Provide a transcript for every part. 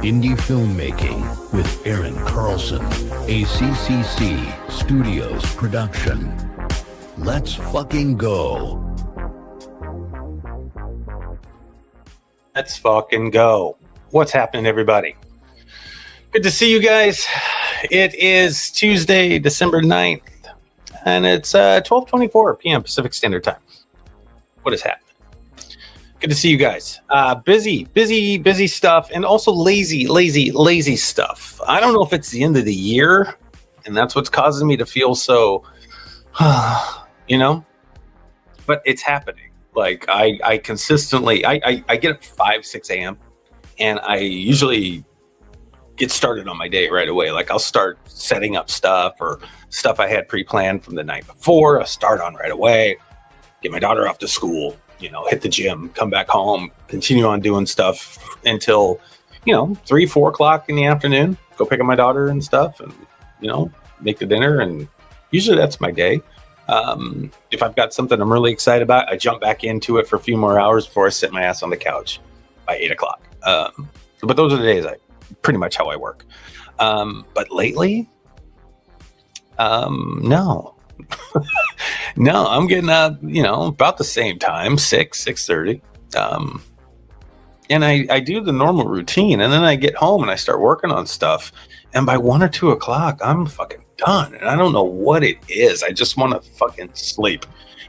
Indie Filmmaking with Aaron Carlson, a CCC Studios production. Let's fucking go. Let's fucking go. What's happening, everybody? Good to see you guys. It is Tuesday, December 9th, and it's 12:24 p.m. Pacific Standard Time. What is happening? Good to see you guys. Busy stuff, and also lazy stuff. I don't know if it's the end of the year, and that's what's causing me to feel so, but it's happening. Like I consistently, I get up at 5, 6 a.m. and I usually get started on my day right away. Like I'll start setting up stuff or stuff I had pre-planned from the night before. I'll start on right away, get my daughter off to school, hit the gym, come back home, continue on doing stuff until, 3, 4 o'clock in the afternoon, go pick up my daughter and stuff and, make the dinner. And usually that's my day. If I've got something I'm really excited about, I jump back into it for a few more hours before I sit my ass on the couch by 8 o'clock. But those are the days pretty much how I work. But lately, no. No, I'm getting up, about the same time, 6:30. And I do the normal routine, and then I get home and I start working on stuff. And by 1 or 2 o'clock, I'm fucking done. And I don't know what it is. I just want to fucking sleep,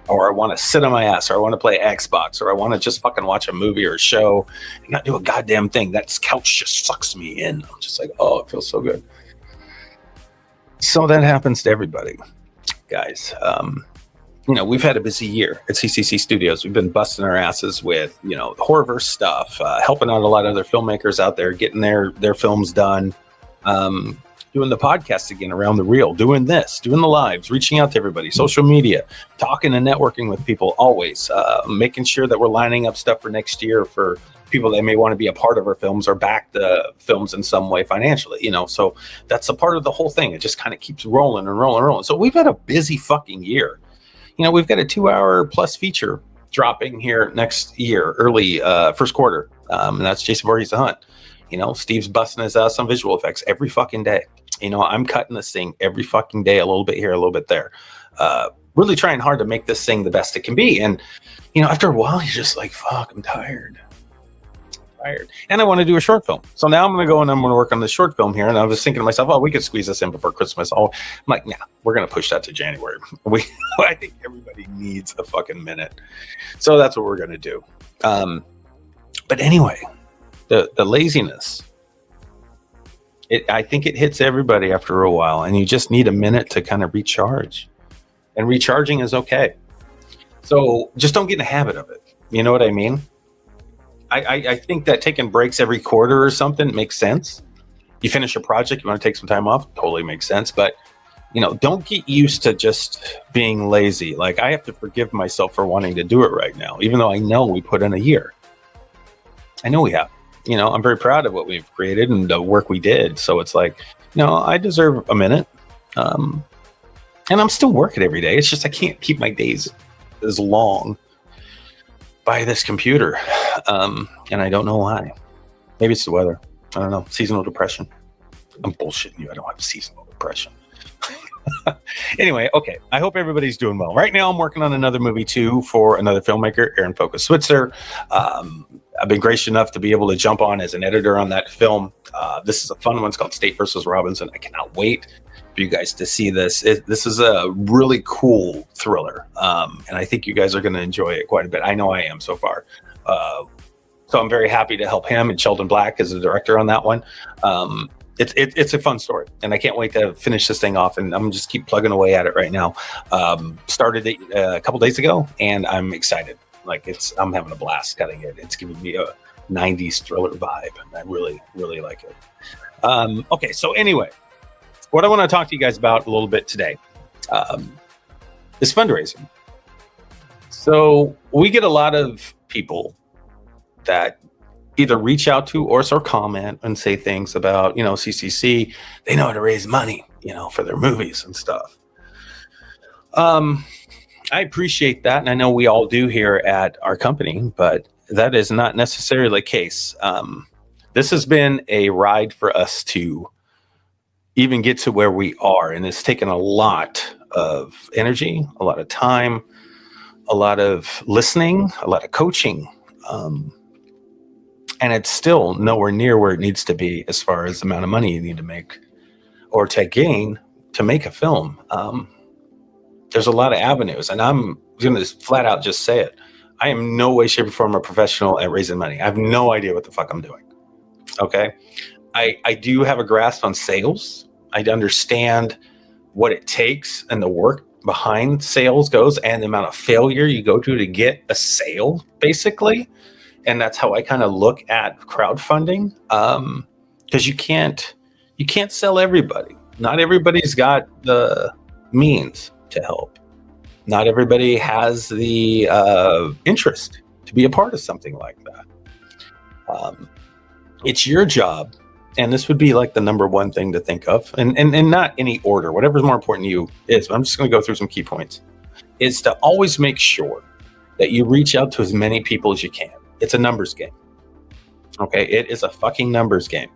or I want to sit on my ass, or I want to play Xbox, or I want to just fucking watch a movie or a show and not do a goddamn thing. That couch just sucks me in. I'm just like, oh, it feels so good. So that happens to everybody, guys. We've had a busy year at CCC Studios. We've been busting our asses with, horrorverse stuff, helping out a lot of other filmmakers out there, getting their films done, doing the podcast again around the reel, doing this, doing the lives, reaching out to everybody, social media, talking and networking with people always, making sure that we're lining up stuff for next year for people that may want to be a part of our films or back the films in some way financially, so that's a part of the whole thing. It just kind of keeps rolling and rolling and rolling. So we've had a busy fucking year. We've got a 2-hour plus feature dropping here next year, early first quarter. And that's Jason Voorhees the Hunt. Steve's busting his ass on visual effects every fucking day. I'm cutting this thing every fucking day, a little bit here, a little bit there. Really trying hard to make this thing the best it can be. And, after a while, you're just like, fuck, I'm tired. And I want to do a short film. So now I'm going to go and I'm going to work on this short film here. And I was thinking to myself, we could squeeze this in before Christmas. I'm like, nah, we're going to push that to January. I think everybody needs a fucking minute. So that's what we're going to do. But anyway, the laziness, I think it hits everybody after a while, and you just need a minute to kind of recharge. And recharging is okay. So just don't get in a habit of it. You know what I mean? I think that taking breaks every quarter or something makes sense. You finish a project, you want to take some time off, totally makes sense. But, don't get used to just being lazy. Like, I have to forgive myself for wanting to do it right now, even though I know we put in a year. I know we have. I'm very proud of what we've created and the work we did. So it's like, I deserve a minute. And I'm still working every day. It's just I can't keep my days as long by this computer. And I don't know why. Maybe it's the weather. I don't know. Seasonal depression. I'm bullshitting you. I don't have seasonal depression. Anyway, okay. I hope everybody's doing well. Right now, I'm working on another movie too for another filmmaker, Aaron Focus Switzer. I've been gracious enough to be able to jump on as an editor on that film. This is a fun one. It's called State versus Robinson. I cannot wait for you guys to see this. This is a really cool thriller. And I think you guys are going to enjoy it quite a bit. I know I am so far. So I'm very happy to help him and Sheldon Black as the director on that one. It's a fun story, and I can't wait to finish this thing off. And I'm just keep plugging away at it right now. Started it a couple days ago, and I'm excited. Like I'm having a blast cutting it. It's giving me a 90s thriller vibe, and I really, really like it. Okay, so anyway, what I want to talk to you guys about a little bit today is fundraising. So we get a lot of people that either reach out to or comment and say things about, CCC, they know how to raise money, for their movies and stuff. I appreciate that. And I know we all do here at our company, but that is not necessarily the case. this has been a ride for us to even get to where we are. And it's taken a lot of energy, a lot of time, a lot of listening, a lot of coaching. And it's still nowhere near where it needs to be as far as the amount of money you need to make or to gain to make a film. There's a lot of avenues, and I'm going to flat out just say it. I am no way, shape, or form a professional at raising money. I have no idea what the fuck I'm doing. Okay. I do have a grasp on sales. I understand what it takes and the work behind sales goes and the amount of failure you go to get a sale, basically. And that's how I kind of look at crowdfunding. Because you can't sell everybody. Not everybody's got the means to help. Not everybody has the interest to be a part of something like that. It's your job, and this would be like the number one thing to think of, and not any order, whatever's more important to you is, but I'm just going to go through some key points, is to always make sure that you reach out to as many people as you can. It's a numbers game. Okay, it is a fucking numbers game.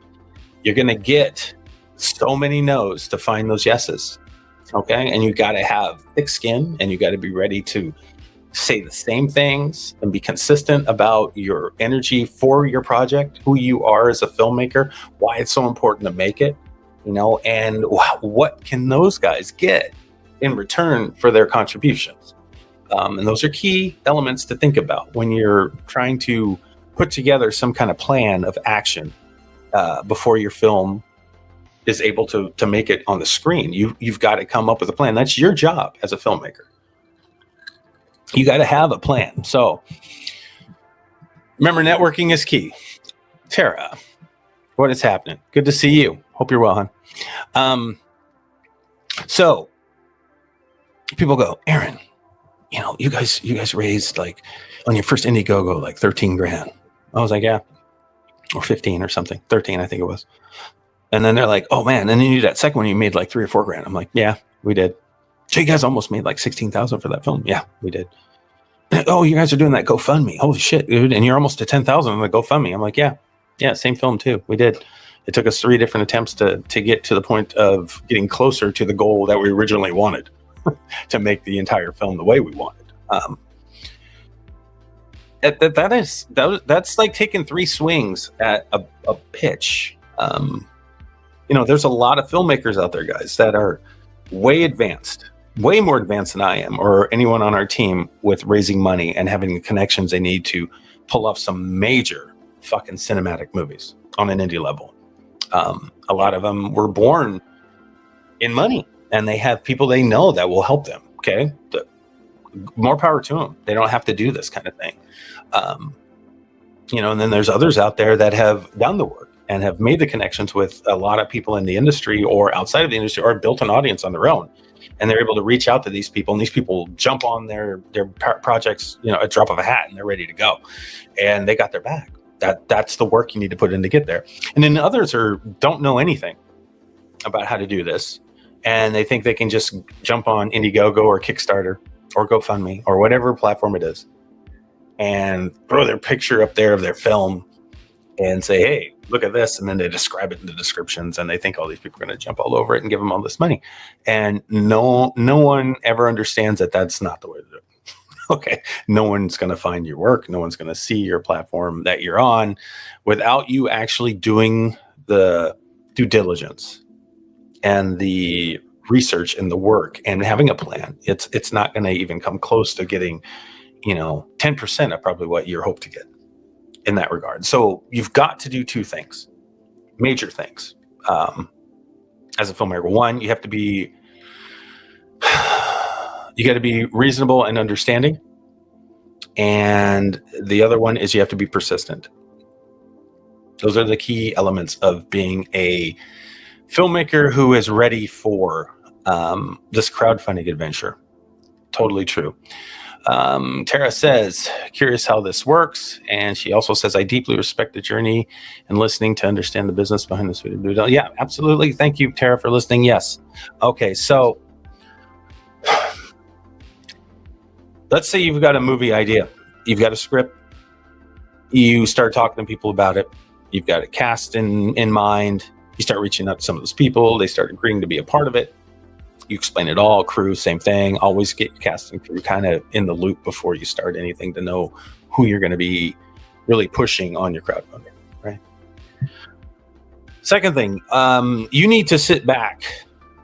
You're going to get so many no's to find those yeses. Okay, and you got to have thick skin, and you got to be ready to say the same things and be consistent about your energy for your project, who you are as a filmmaker, why it's so important to make it, and what can those guys get in return for their contributions. And those are key elements to think about when you're trying to put together some kind of plan of action before your film is able to make it on the screen. You've got to come up with a plan. That's your job as a filmmaker. You got to have a plan. So remember, networking is key. Tara, what is happening? Good to see you. Hope you're well, hon. So people go, Aaron, you guys raised like on your first Indiegogo, like 13 grand. I was like, yeah, or 15 or something, 13, I think it was. And then they're like, oh man. And then you did that second one, you made like 3 or 4 grand. I'm like, yeah, we did. So you guys almost made like 16,000 for that film. Yeah, we did. Oh, you guys are doing that GoFundMe. Holy shit, dude. And you're almost to 10,000 on the GoFundMe. I'm like, yeah, same film too. We did. It took us 3 different attempts to get to the point of getting closer to the goal that we originally wanted to make the entire film the way we wanted. That's like taking 3 swings at a pitch. There's a lot of filmmakers out there, guys, that are way more advanced than I am or anyone on our team with raising money and having the connections they need to pull off some major fucking cinematic movies on an indie level. A lot of them were born in money, and they have people they know that will help them. Okay. More power to them. They don't have to do this kind of thing. And then there's others out there that have done the work and have made the connections with a lot of people in the industry or outside of the industry, or built an audience on their own. And they're able to reach out to these people, and these people jump on their projects, a drop of a hat, and they're ready to go. And they got their back. That's the work you need to put in to get there. And then others don't know anything about how to do this, and they think they can just jump on Indiegogo or Kickstarter or GoFundMe or whatever platform it is, and throw their picture up there of their film and say, hey, look at this. And then they describe it in the descriptions, and they think all these people are going to jump all over it and give them all this money. And no one ever understands that that's not the way to do it. Okay. No one's going to find your work. No one's going to see your platform that you're on without you actually doing the due diligence and the research and the work and having a plan. It's not going to even come close to getting, 10% of probably what you hope to get in that regard. So you've got to do 2 things, major things, as a filmmaker. One, you got to be reasonable and understanding. And the other one is you have to be persistent. Those are the key elements of being a filmmaker who is ready for this crowdfunding adventure. Totally true. Tara says, curious how this works. And she also says, I deeply respect the journey and listening to understand the business behind this video. Yeah, absolutely. Thank you, Tara, for listening. Yes. Okay. So let's say you've got a movie idea. You've got a script. You start talking to people about it. You've got a cast in mind. You start reaching out to some of those people. They start agreeing to be a part of it. You explain it all. Crew, same thing. Always get your cast and crew kind of in the loop before you start anything to know who you're going to be really pushing on your crowdfunding, right? Second thing, you need to sit back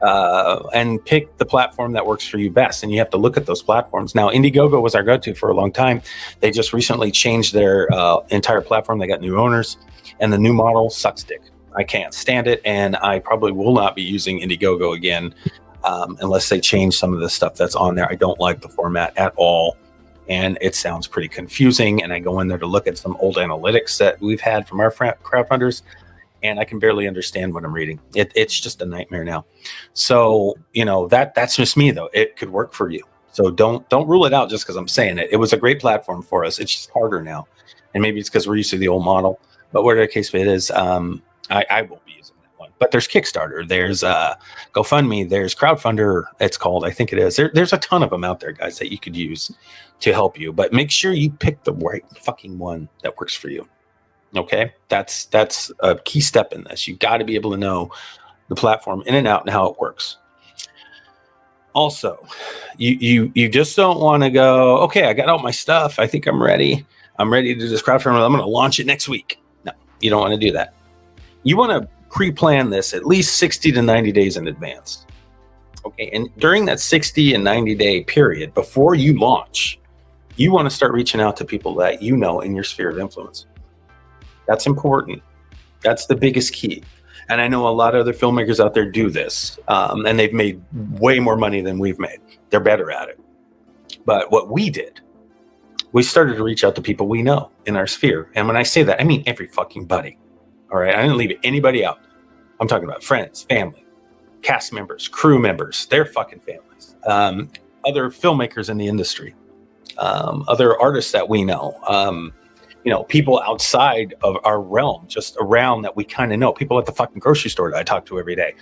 and pick the platform that works for you best. And you have to look at those platforms. Now, Indiegogo was our go-to for a long time. They just recently changed their entire platform. They got new owners, and the new model sucks dick. I can't stand it, and I probably will not be using Indiegogo again unless they change some of the stuff that's on there. I don't like the format at all, and it sounds pretty confusing. And I go in there to look at some old analytics that we've had from our crowdfunders, and I can barely understand what I'm reading. It's just a nightmare now. So, that's just me, though. It could work for you. So don't rule it out just because I'm saying it. It was a great platform for us. It's just harder now. And maybe it's because we're used to the old model. But whatever the case it is, I won't be using that one. But there's Kickstarter. There's GoFundMe. There's Crowdfunder, it's called. I think it is. There's a ton of them out there, guys, that you could use to help you. But make sure you pick the right fucking one that works for you. Okay, that's a key step in this. You got to be able to know the platform in and out and how it works. Also, you just don't want to go, okay, I got all my stuff. I think I'm ready. I'm ready to do this crowdfunding. I'm going to launch it next week. No, you don't want to do that. You want to pre-plan this at least 60 to 90 days in advance. Okay, and during that 60 and 90 day period before you launch, you want to start reaching out to people that you know in your sphere of influence. That's important. That's the biggest key. And I know a lot of other filmmakers out there do this, and they've made way more money than we've made. They're better at it. But what we did, we started to reach out to people we know in our sphere. And when I say that, I mean every fucking buddy. All right? I didn't leave anybody out. I'm talking about friends, family, cast members, crew members, their fucking families, other filmmakers in the industry, other artists that we know, people outside of our realm, just around that we kind of know, people at the fucking grocery store that I talk to every day,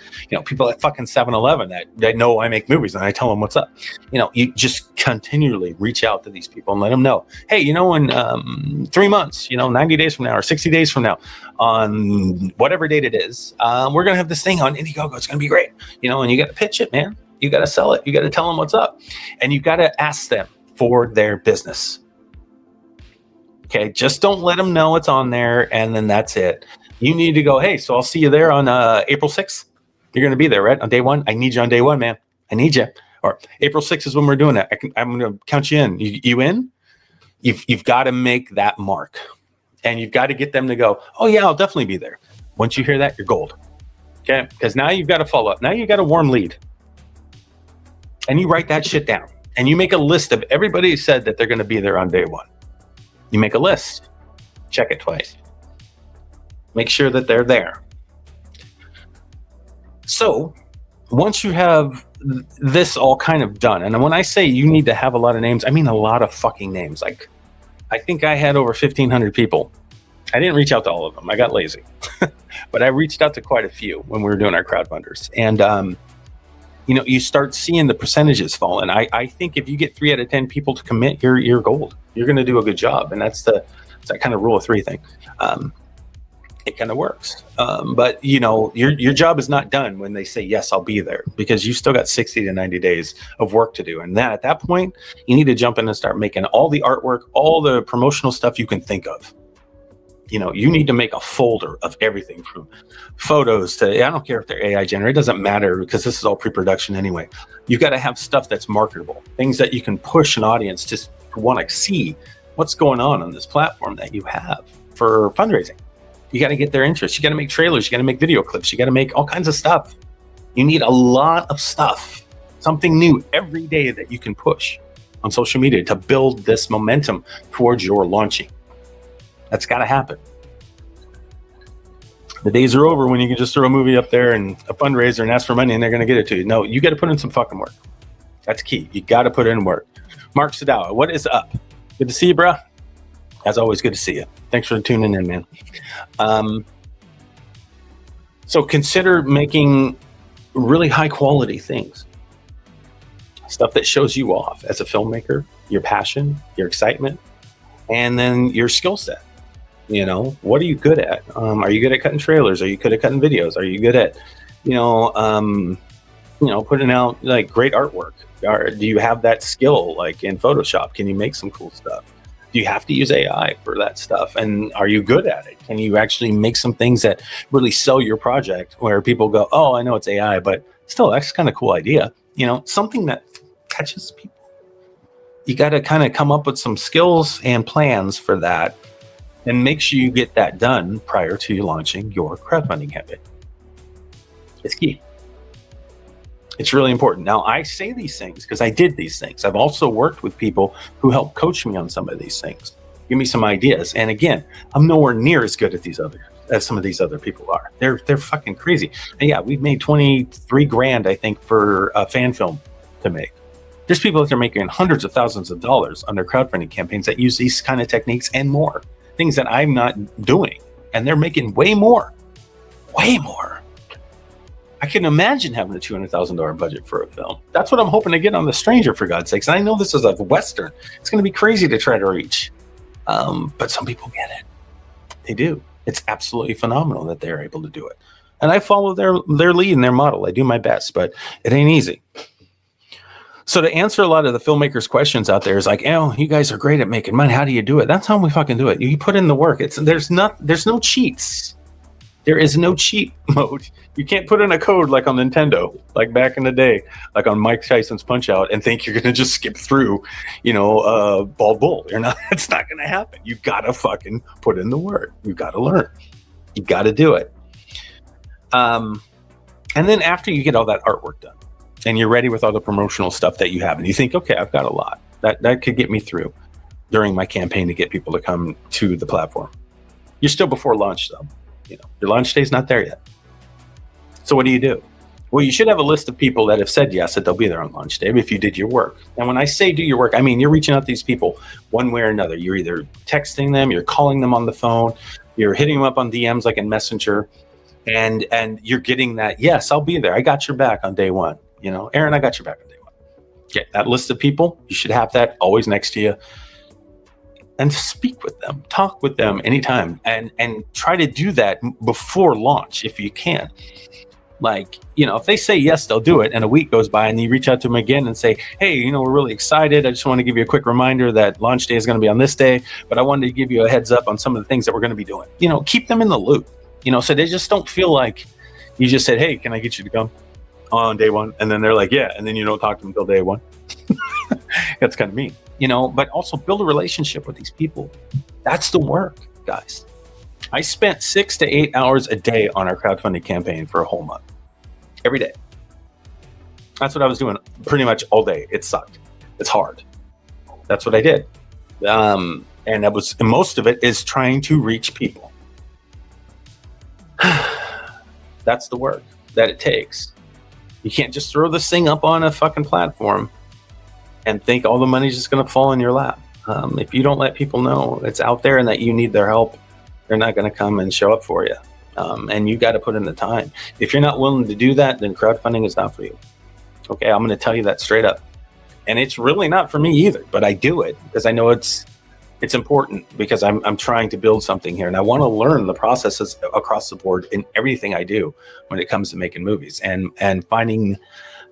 people at fucking 7-Eleven that know I make movies and I tell them what's up. You just continually reach out to these people and let them know, hey, in 3 months, 90 days from now or 60 days from now, on whatever date it is, we're going to have this thing on Indiegogo. It's going to be great. And you got to pitch it, man. You got to sell it. You got to tell them what's up. And you got to ask them for their business. Okay, just don't let them know it's on there, and then that's it. You need to go, hey, so I'll see you there on April 6th. You're going to be there, right? On day one? I need you on day one, man. I need you. Or April 6th is when we're doing that. I'm going to count you in. You in? You've got to make that mark. And you've got to get them to go, oh, yeah, I'll definitely be there. Once you hear that, you're gold. Okay? Because now you've got to follow up. Now you've got a warm lead. And you write that shit down. And you make a list of everybody who said that they're going to be there on day one. You make a list, check it twice. Make sure that they're there. So once you have this all kind of done, and when I say you need to have a lot of names, I mean a lot of fucking names. Like, I think I had over 1,500 people. I didn't reach out to all of them. I got lazy. But I reached out to quite a few when we were doing our crowdfunders. And, you start seeing the percentages fall. And I think if you get 3 out of 10 people to commit, you're gold. You're going to do a good job. And it's that kind of rule of 3 thing. It kind of works. But, your job is not done when they say, yes, I'll be there, because you still got 60 to 90 days of work to do. And at that point, you need to jump in and start making all the artwork, all the promotional stuff you can think of. You need to make a folder of everything from photos to, I don't care if they're AI generated, it doesn't matter, because this is all pre-production anyway. You got to have stuff that's marketable, things that you can push an audience to want to see what's going on this platform that you have for fundraising. You got to get their interest. You got to make trailers. You got to make video clips. You got to make all kinds of stuff. You need a lot of stuff, something new every day that you can push on social media to build this momentum towards your launching. That's got to happen. The days are over when you can just throw a movie up there and a fundraiser and ask for money and they're going to get it to you. No, you got to put in some fucking work. That's key. You got to put in work. Mark Sadawa, what is up? Good to see you, bro. As always, good to see you. Thanks for tuning in, man. So consider making really high quality things. Stuff that shows you off as a filmmaker, your passion, your excitement, and then your skill set. You know, what are you good at? Are you good at cutting trailers? Are you good at cutting videos? Are you good at, you know, putting out like great artwork? Or do you have that skill like in Photoshop? Can you make some cool stuff? Do you have to use AI for that stuff? And are you good at it? Can you actually make some things that really sell your project where people go, oh, I know it's AI, but still, that's kind of cool idea. You know, something that catches people. You got to kind of come up with some skills and plans for that and make sure you get that done prior to you launching your crowdfunding campaign. It's key. It's really important. Now, I say these things because I did these things. I've also worked with people who helped coach me on some of these things, give me some ideas. And again, I'm nowhere near as good as some of these other people are. They're fucking crazy. And yeah, we've made 23 grand, I think, for a fan film to make. There's people that are making hundreds of thousands of dollars on their crowdfunding campaigns that use these kind of techniques and more, things that I'm not doing. And they're making way more. I can imagine having a $200,000 budget for a film. That's what I'm hoping to get on The Stranger, for God's sakes. And I know this is a Western. It's going to be crazy to try to reach. But some people get it. They do. It's absolutely phenomenal that they're able to do it. And I follow their lead and their model. I do my best, but it ain't easy. So to answer a lot of the filmmakers' questions out there is like, oh, you guys are great at making money. How do you do it? That's how we fucking do it. You put in the work. There's no cheats. There is no cheat mode. You can't put in a code like on Nintendo, like back in the day, like on Mike Tyson's Punch-Out, and think you're going to just skip through, Bald Bull. You're not. It's not going to happen. You got to fucking put in the work. You got to learn. You got to do it. And then after you get all that artwork done, and you're ready with all the promotional stuff that you have, and you think, okay, I've got a lot that could get me through during my campaign to get people to come to the platform. You're still before launch, though. Your launch day's not there yet. So what do you do? Well, you should have a list of people that have said yes, that they'll be there on launch day if you did your work. And when I say do your work, I mean you're reaching out to these people one way or another. You're either texting them, you're calling them on the phone, you're hitting them up on DMs like in Messenger, and you're getting that, yes, I'll be there. I got your back on day one. Aaron, I got your back on day one. Get that list of people. You should have that always next to you. And speak with them, talk with them anytime, and try to do that before launch if you can. Like, if they say yes, they'll do it, and a week goes by and you reach out to them again and say, hey, we're really excited. I just want to give you a quick reminder that launch day is going to be on this day, but I wanted to give you a heads up on some of the things that we're going to be doing. Keep them in the loop, so they just don't feel like you just said, hey, can I get you to come on day one? And then they're like, yeah, and then you don't talk to them until day one. That's kind of mean. But also build a relationship with these people. That's the work, guys. I spent 6 to 8 hours a day on our crowdfunding campaign for a whole month. Every day. That's what I was doing pretty much all day. It sucked. It's hard. That's what I did. And most of it is trying to reach people. That's the work that it takes. You can't just throw this thing up on a fucking platform and think all the money's just going to fall in your lap. If you don't let people know it's out there and that you need their help, they're not going to come and show up for you. And you got to put in the time. If you're not willing to do that, then crowdfunding is not for you. Okay, I'm going to tell you that straight up. And it's really not for me either, but I do it because I know it's important, because I'm trying to build something here, and I want to learn the processes across the board in everything I do when it comes to making movies and finding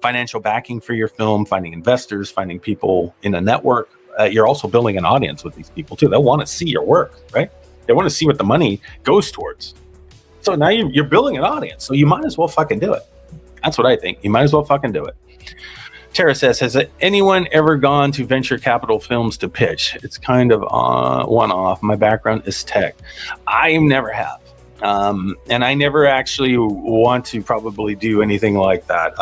financial backing for your film, finding investors, finding people in a network. You're also building an audience with these people too. They want to see your work, right? They want to see what the money goes towards. So now you're building an audience. So you might as well fucking do it. That's what I think. You might as well fucking do it. Tara says, has anyone ever gone to venture capital films to pitch? It's kind of one-off. My background is tech. I never have. And I never actually want to probably do anything like that.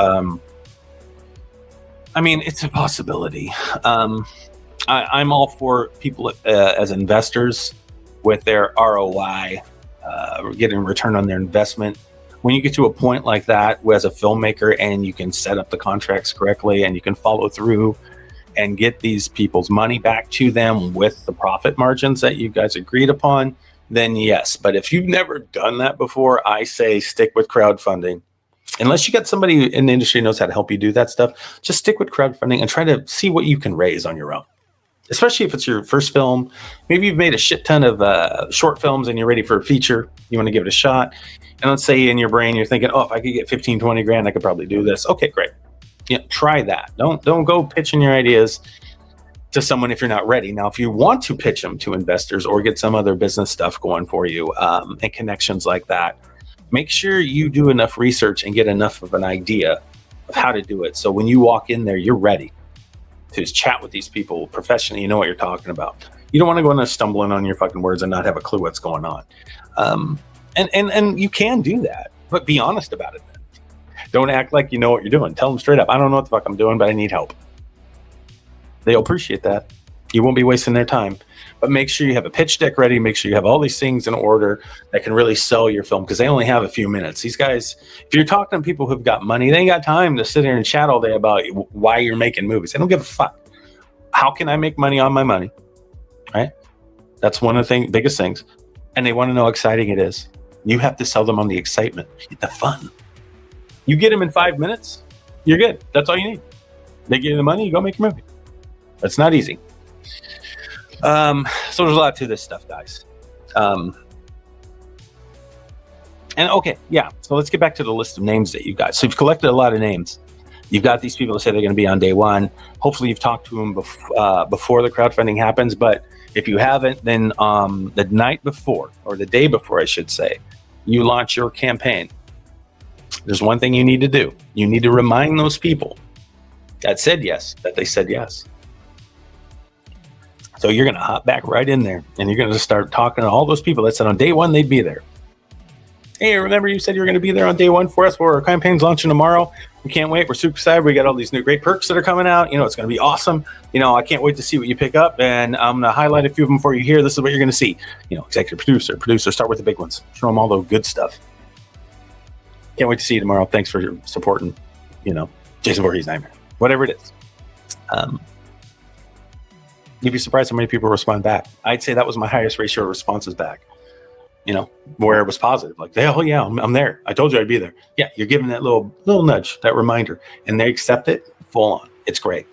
It's a possibility. I'm all for people as investors with their ROI, getting return on their investment. When you get to a point like that, as a filmmaker, and you can set up the contracts correctly and you can follow through and get these people's money back to them with the profit margins that you guys agreed upon, then yes. But if you've never done that before, I say stick with crowdfunding. Unless you got somebody in the industry who knows how to help you do that stuff, just stick with crowdfunding and try to see what you can raise on your own. especially if it's your first film. Maybe you've made a shit ton of short films and you're ready for a feature. You want to give it a shot. And let's say in your brain, you're thinking, oh, if I could get 15, 20 grand, I could probably do this. Okay, great. Yeah, try that. Don't go pitching your ideas to someone if you're not ready. Now, if you want to pitch them to investors or get some other business stuff going for you and connections like that, make sure you do enough research and get enough of an idea of how to do it. So when you walk in there, you're ready to just chat with these people professionally. You know what you're talking about. You don't want to go in there stumbling on your fucking words and not have a clue what's going on. And you can do that, but be honest about it. Don't act like you know what you're doing. Tell them straight up, I don't know what the fuck I'm doing, but I need help. They'll appreciate that. You won't be wasting their time. But make sure you have a pitch deck ready. Make sure you have all these things in order that can really sell your film, because they only have a few minutes. These guys, if you're talking to people who've got money, they ain't got time to sit here and chat all day about why you're making movies. They don't give a fuck. How can I make money on my money? Right? That's one of the biggest things. And they want to know how exciting it is. You have to sell them on the excitement, the fun. You get them in 5 minutes, you're good. That's all you need. They give you the money, you go make your movie. That's not easy. So there's a lot to this stuff, guys. And okay, yeah. So let's get back to the list of names that you've got. So you've collected a lot of names. You've got these people that say they're going to be on day one. Hopefully you've talked to them before the crowdfunding happens. But if you haven't, then the night before, or the day before, I should say, you launch your campaign. There's one thing you need to do. You need to remind those people that said yes, that they said yes. So you're going to hop back right in there, and you're going to start talking to all those people that said on day one they'd be there. Hey, remember you said you were going to be there on day one for us? Well, our campaign's launching tomorrow. We can't wait. We're super excited. We got all these new great perks that are coming out. You know, it's going to be awesome. You know, I can't wait to see what you pick up, and I'm going to highlight a few of them for you here. This is what you're going to see. You know, executive producer, start with the big ones. Show them all the good stuff. Can't wait to see you tomorrow. Thanks for supporting, you know, Jason Voorhees Nightmare. Whatever it is. You'd be surprised how many people respond back. I'd say that was my highest ratio of responses back, you know, where it was positive. Like, oh yeah, I'm there. I told you I'd be there. Yeah, you're giving that little nudge, that reminder, and they accept it full on. It's great.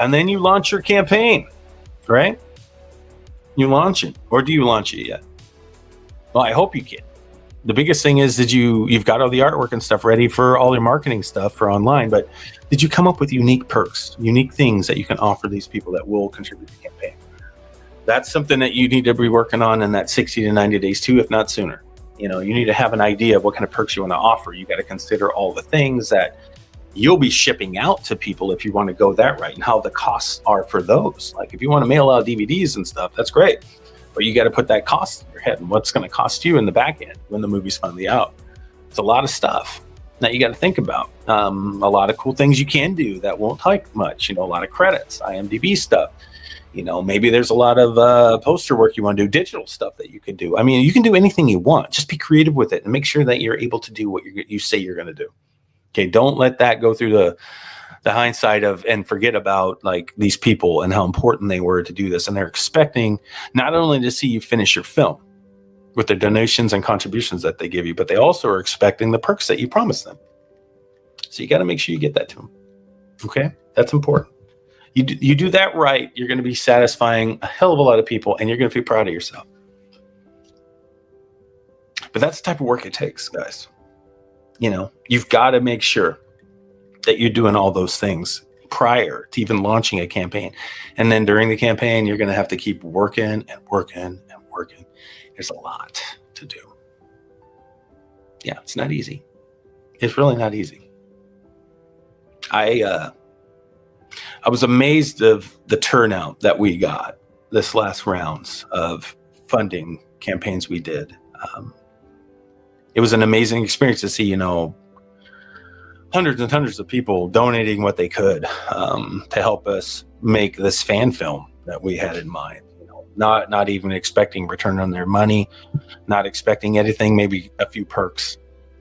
And then you launch your campaign, right? You launch it. Or do you launch it yet? Well, I hope you can. The biggest thing is that you've got all the artwork and stuff ready for all your marketing stuff for online, but did you come up with unique perks, unique things that you can offer these people that will contribute to the campaign? That's something that you need to be working on in that 60 to 90 days too, if not sooner. You know, you need to have an idea of what kind of perks you want to offer. You got to consider all the things that you'll be shipping out to people if you want to go that right, and how the costs are for those. Like if you want to mail out DVDs and stuff, that's great. But you got to put that cost in your head and what's going to cost you in the back end when the movie's finally out. It's a lot of stuff that you got to think about. A lot of cool things you can do that won't take much. You know, a lot of credits, IMDb stuff. You know, maybe there's a lot of poster work you want to do, digital stuff that you can do. I mean, you can do anything you want. Just be creative with it and make sure that you're able to do what you say you're going to do. Okay, don't let that go through the hindsight of and forget about like these people and how important they were to do this. And they're expecting not only to see you finish your film with their donations and contributions that they give you, but they also are expecting the perks that you promised them. So you got to make sure you get that to them. Okay, that's important. You do that right, you're going to be satisfying a hell of a lot of people, and you're going to feel proud of yourself. But that's the type of work it takes, guys. You know, you've got to make sure that you're doing all those things prior to even launching a campaign. And then during the campaign, you're going to have to keep working and working and working. There's a lot to do. Yeah, it's not easy. It's really not easy. I was amazed of the turnout that we got this last rounds of funding campaigns we did. It was an amazing experience to see, you know, hundreds and hundreds of people donating what they could to help us make this fan film that we had in mind. You know, not even expecting return on their money, not expecting anything, maybe a few perks,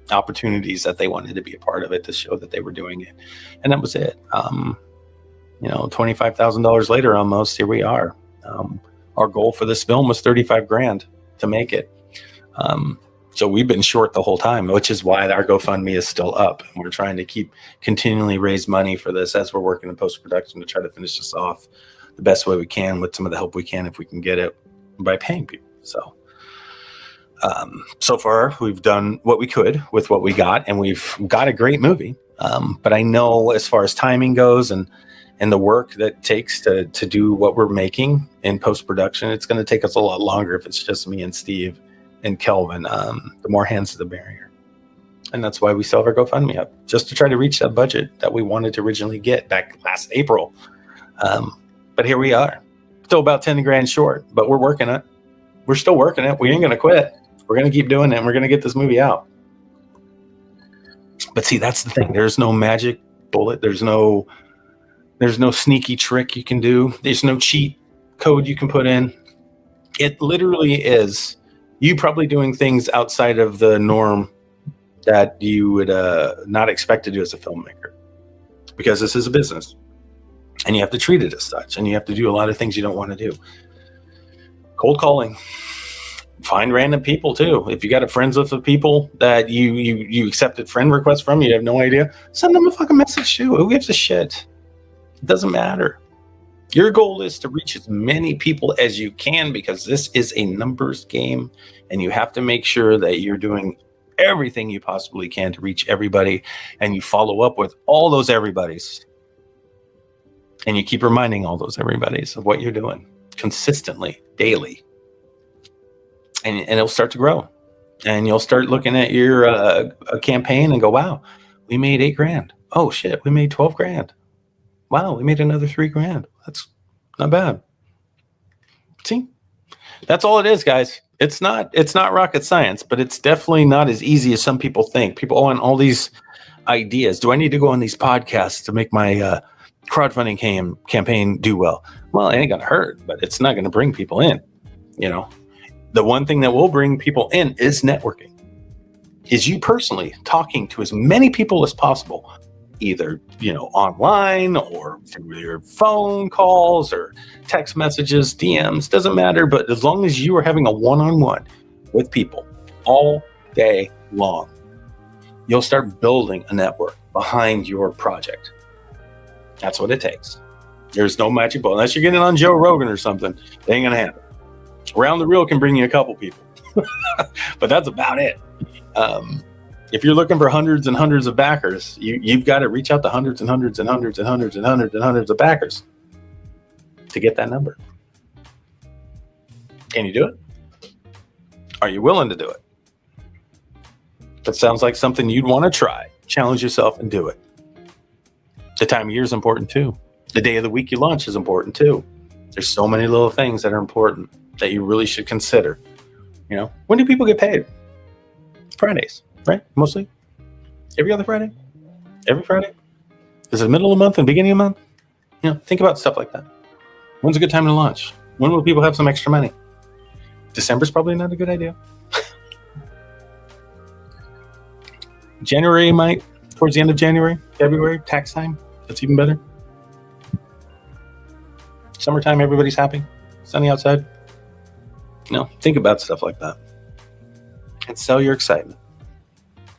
opportunities that they wanted to be a part of it to show that they were doing it. And that was it. You know, $25,000 later, almost, here we are. Our goal for this film was $35,000 to make it. So we've been short the whole time, which is why our GoFundMe is still up. And we're trying to continually raise money for this as we're working in post-production to try to finish this off the best way we can with some of the help we can, if we can get it, by paying people. So, so far we've done what we could with what we got, and we've got a great movie. But I know as far as timing goes and the work that takes to do what we're making in post-production, it's going to take us a lot longer if it's just me and Steve and Kelvin. The more hands, the merrier. And that's why we still have our GoFundMe up, just to try to reach that budget that we wanted to originally get back last April. But here we are, still about 10 grand short, but we're working it. We're still working it. We ain't going to quit. We're going to keep doing it, and we're going to get this movie out. But see, that's the thing. There's no magic bullet. There's no sneaky trick you can do. There's no cheat code you can put in. It literally is you probably doing things outside of the norm that you would not expect to do as a filmmaker, because this is a business and you have to treat it as such, and you have to do a lot of things you don't want to do. Cold calling. Find random people too. If you got a friends with the people that you accepted friend requests from, you have no idea, send them a fucking message too. Who gives a shit? It doesn't matter. Your goal is to reach as many people as you can, because this is a numbers game, and you have to make sure that you're doing everything you possibly can to reach everybody, and you follow up with all those everybody's, and you keep reminding all those everybody's of what you're doing consistently, daily. And it'll start to grow, and you'll start looking at your a campaign and go, wow, we made $8,000. Oh shit, we made 12 grand. Wow, we made another 3 grand. That's not bad. See, that's all it is, guys. It's not rocket science, but it's definitely not as easy as some people think. People want all these ideas. Do I need to go on these podcasts to make my crowdfunding campaign do well? Well, it ain't gonna hurt, but it's not gonna bring people in. You know, the one thing that will bring people in is networking. Is you personally talking to as many people as possible, either, you know, online or through your phone calls or text messages, DMs, doesn't matter. But as long as you are having a one-on-one with people all day long, you'll start building a network behind your project. That's what it takes. There's no magic bullet. Unless you're getting on Joe Rogan or something, they ain't gonna happen. Around the Reel can bring you a couple people, but that's about it. If you're looking for hundreds and hundreds of backers, you've got to reach out to hundreds and hundreds and hundreds and hundreds and hundreds and hundreds of backers to get that number. Can you do it? Are you willing to do it? That sounds like something you'd want to try. Challenge yourself and do it. The time of year is important too. The day of the week you launch is important too. There's so many little things that are important that you really should consider. You know, when do people get paid? Fridays, right? Mostly every other Friday, every Friday. Is it the middle of the month and beginning of the month? You know, think about stuff like that. When's a good time to launch? When will people have some extra money? December's probably not a good idea. January might, towards the end of January, February, tax time. That's even better. Summertime, everybody's happy. Sunny outside. You know, think about stuff like that. And sell your excitement.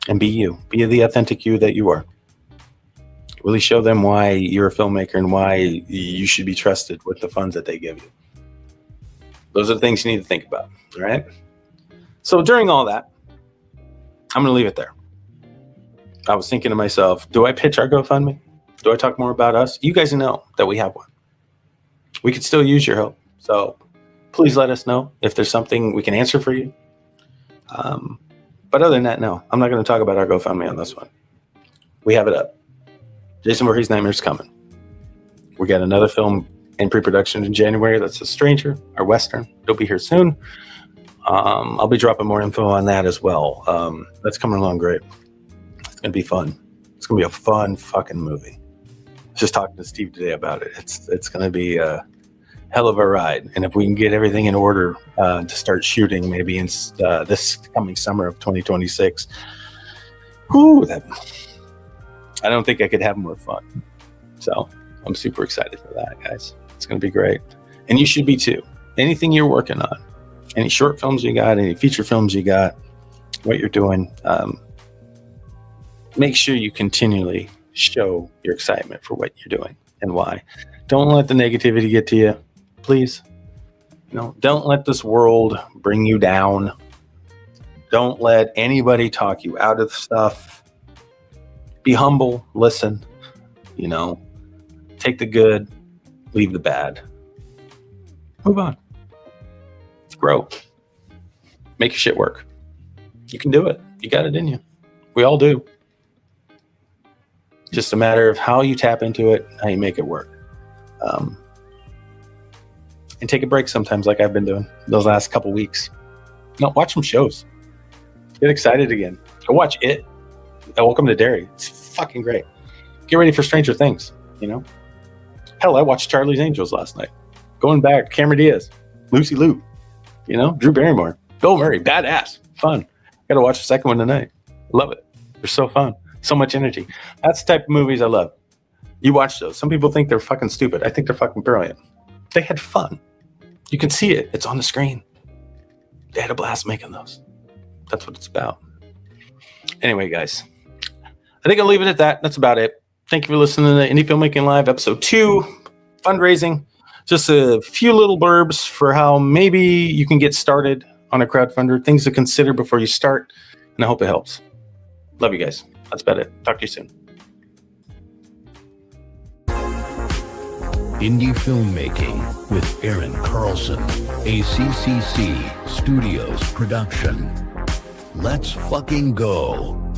And be you. Be the authentic you that you are. Really show them why you're a filmmaker and why you should be trusted with the funds that they give you. Those are the things you need to think about. All right? So during all that, I'm going to leave it there. I was thinking to myself, do I pitch our GoFundMe? Do I talk more about us? You guys know that we have one. We could still use your help. So please let us know if there's something we can answer for you. But other than that, no, I'm not going to talk about our GoFundMe on this one. We have it up. Jason Voorhees' Nightmare's coming. We got another film in pre-production in January. That's A Stranger, our Western. It'll be here soon. I'll be dropping more info on that as well. That's coming along great. It's going to be fun. It's going to be a fun fucking movie. Just talking to Steve today about it. It's going to be a hell of a ride. And if we can get everything in order to start shooting maybe in this coming summer of 2026, I don't think I could have more fun. So I'm super excited for that, guys. It's going to be great. And you should be too. Anything you're working on, any short films you got, any feature films you got, what you're doing, make sure you continually show your excitement for what you're doing and why. Don't let the negativity get to you. Please. Don't let this world bring you down. Don't let anybody talk you out of stuff. Be humble. Listen. Take the good. Leave the bad. Move on. Grow. Make your shit work. You can do it. You got it in you. We all do. Just a matter of how you tap into it, how you make it work. And take a break sometimes, like I've been doing those last couple weeks. Watch some shows. Get excited again. Go watch It. Welcome to Derry. It's fucking great. Get ready for Stranger Things, Hell, I watched Charlie's Angels last night. Going back, Cameron Diaz, Lucy Liu, Drew Barrymore, Bill Murray, badass, fun. Got to watch the second one tonight. Love it. They're so fun. So much energy. That's the type of movies I love. You watch those. Some people think they're fucking stupid. I think they're fucking brilliant. They had fun. You can see it. It's on the screen. They had a blast making those. That's what it's about. Anyway, guys, I think I'll leave it at that. That's about it. Thank you for listening to Indie Filmmaking Live, episode 2, fundraising. Just a few little blurbs for how maybe you can get started on a crowdfunder, things to consider before you start, and I hope it helps. Love you guys. That's about it. Talk to you soon. Indie Filmmaking with Aaron Carlson, ACCC Studios production. Let's fucking go.